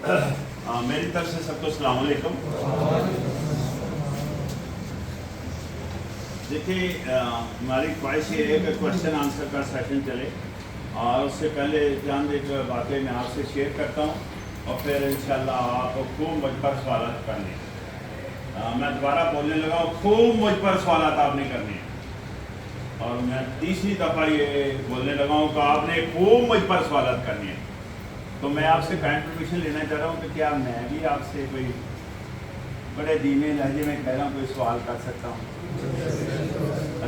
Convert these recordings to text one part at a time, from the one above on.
میری طرف سے سب کو السلام علیکم۔ دیکھیے ہماری خواہش یہ ہے کہ کوشچن آنسر کا سیشن چلے، اور اس سے پہلے چند ایک باتیں میں آپ سے شیئر کرتا ہوں اور پھر انشاءاللہ آپ خوب مجھ پر سوالات کرنے ہیں۔ میں دوبارہ بولنے لگا ہوں، خوب مجھ پر سوالات آپ نے کرنے ہیں، اور میں تیسری دفعہ یہ بولنے لگا ہوں کہ آپ نے خوب مجھ پر سوالات کرنے ہیں۔ تو میں آپ سے کائنڈ پرمیشن لینا چاہ رہا ہوں کہ کیا میں بھی آپ سے کوئی بڑے دھیمے لہجے میں کہہ رہا ہوں کوئی سوال کر سکتا ہوں؟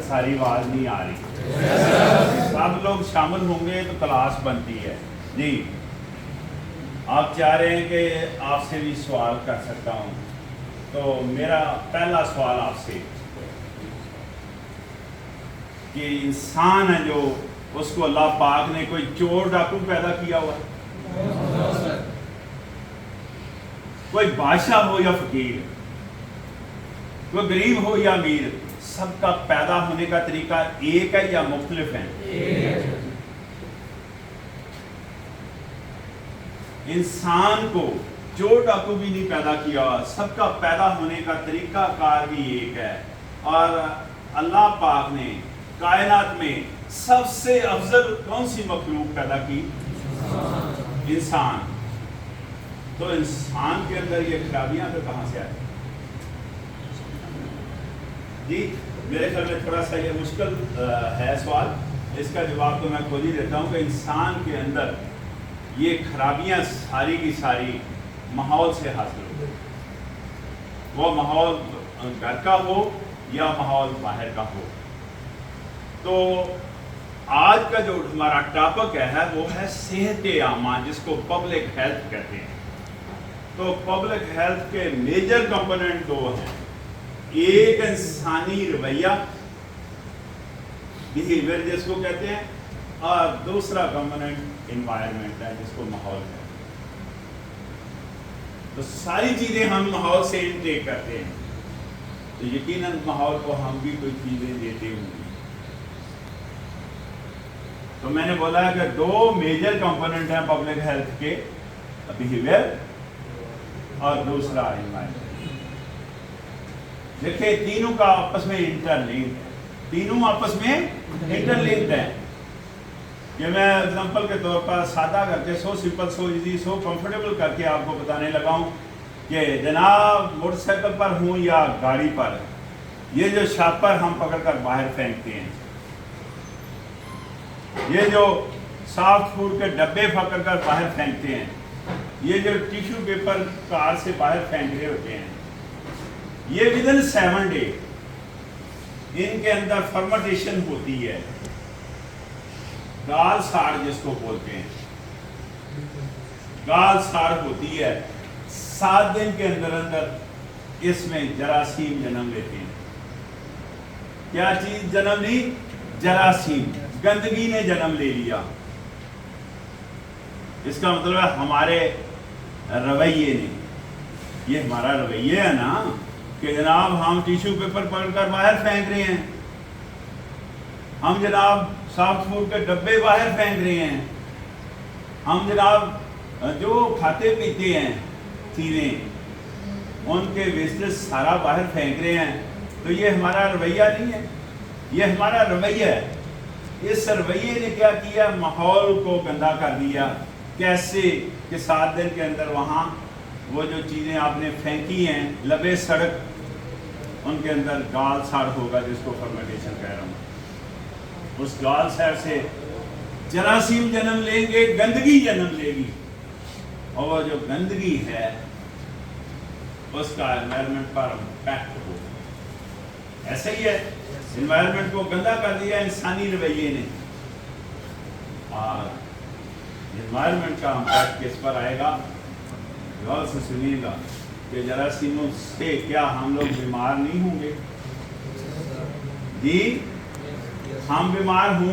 ساری آواز نہیں آ رہی، سب لوگ شامل ہوں گے تو کلاس بنتی ہے۔ جی آپ چاہ رہے ہیں کہ آپ سے بھی سوال کر سکتا ہوں، تو میرا پہلا سوال آپ سے کہ انسان ہے جو اس کو اللہ پاک نے کوئی چور ڈاکو پیدا کیا ہوا ہے؟ کوئی بادشاہ ہو یا فقیر، کوئی غریب ہو یا امیر، سب کا پیدا ہونے کا طریقہ ایک ہے یا مختلف ہے؟ انسان کو چور ڈاکو بھی نہیں پیدا کیا، سب کا پیدا ہونے کا طریقہ کار بھی ایک ہے، اور اللہ پاک نے کائنات میں سب سے افضل کون سی مخلوق پیدا کی؟ انسان۔ تو انسان کے اندر یہ خرابیاں تو کہاں سے آئی؟ جی میرے خیال میں تھوڑا سا یہ مشکل ہے سوال، اس کا جواب تو میں خود ہی دیتا ہوں کہ انسان کے اندر یہ خرابیاں ساری کی ساری ماحول سے حاصل ہو، وہ ماحول گھر کا ہو یا ماحول باہر کا ہو۔ تو آج کا جو ہمارا ٹاپک ہے وہ ہے صحت عامہ، جس کو پبلک ہیلتھ کہتے ہیں۔ تو پبلک ہیلتھ کے میجر کمپوننٹ دو ہیں، ایک انسانی رویہ بیہیویئر جس کو کہتے ہیں، اور دوسرا کمپوننٹ انوائرمنٹ ہے جس کو ماحول ہے۔ تو ساری چیزیں ہم ماحول سے انٹیک کرتے ہیں، تو یقیناً ماحول کو ہم بھی کوئی چیزیں دیتے ہوں گے۔ تو میں نے بولا ہے کہ دو میجر کمپوننٹ ہیں پبلک ہیلتھ کے، بیہیویئر اور دوسرا انوائرمنٹ۔ دیکھیں تینوں کا آپس میں انٹر لنکڈ ہے، تینوں آپس میں انٹر لنکڈ ہیں۔ کہ میں ایگزامپل کے طور پر سادہ کر کے so simple so easy so comfortable کر کے آپ کو بتانے لگا ہوں کہ جناب موٹر سائیکل پر ہوں یا گاڑی پر، یہ جو شاپر ہم پکڑ کر باہر پھینکتے ہیں، یہ جو سافٹ فوڈ کے ڈبے پکڑ کر باہر پھینکتے ہیں، یہ جو ٹیشو پیپر کار سے باہر پھینک رہے ہوتے ہیں، یہ ودن 7 ڈے ان کے اندر فرمنٹیشن ہوتی ہے، گال ساڑ جس کو بولتے ہیں، گال ساڑ ہوتی ہے، 7 دن کے اندر اندر اس میں جراثیم جنم لیتے ہیں۔ کیا چیز جنم لی؟ جراثیم، گندگی نے جنم لے لیا۔ اس کا مطلب ہے ہمارے رویے نے، یہ ہمارا رویہ ہے نا کہ جناب ہم ٹیشو پیپر پکڑ کر باہر پھینک رہے ہیں، ہم جناب سافٹ فوڈ کے ڈبے باہر پھینک رہے ہیں، ہم جناب جو کھاتے پیتے ہیں چیزیں ان کے ویسٹیج سارا باہر پھینک رہے ہیں۔ تو یہ ہمارا رویہ نہیں ہے، یہ ہمارا رویہ ہے۔ اس رویے نے کیا کیا؟ ماحول کو گندا کر دیا۔ کیسے کہ 7 دن کے اندر وہاں وہ جو چیزیں آپ نے پھینکی ہیں لبے سڑک، ان کے اندر گال ساڑ ہوگا جس کو فرمنٹیشن کہہ رہا ہوں۔ اس گال ساڑ سے جراثیم جنم لیں گے، گندگی جنم لے گی، اور وہ جو گندگی ہے اس کا انوائرمنٹ پر امپیکٹ ہوگا۔ ایسا ہی ہے، انوائرمنٹ کو گندا کر دیا انسانی رویے نے، اور انوائرمنٹ کا امپیکٹ کس پر آئے گا؟ غور سے سنیے گا کہ جراثیموں سے کیا ہم لوگ بیمار نہیں ہوں گے؟ جی ہم بیمار ہوں